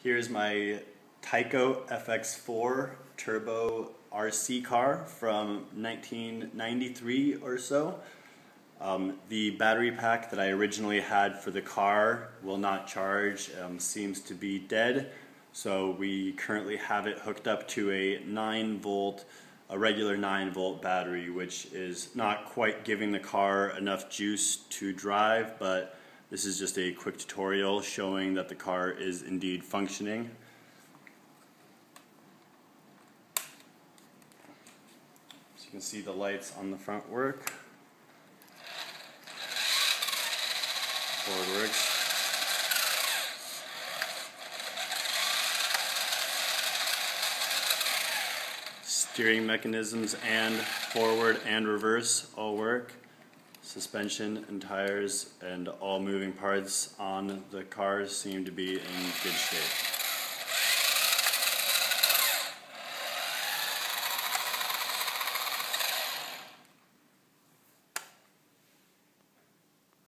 Here's my TYCO FX-4 turbo RC car from 1993 or so. The battery pack that I originally had for the car will not charge, seems to be dead, so we currently have it hooked up to a regular 9-volt battery, which is not quite giving the car enough juice to drive, but this is just a quick tutorial showing that the car is indeed functioning. So you can see the lights on the front work. Forward works. Steering mechanisms and forward and reverse all work. Suspension and tires and all moving parts on the cars seem to be in good shape.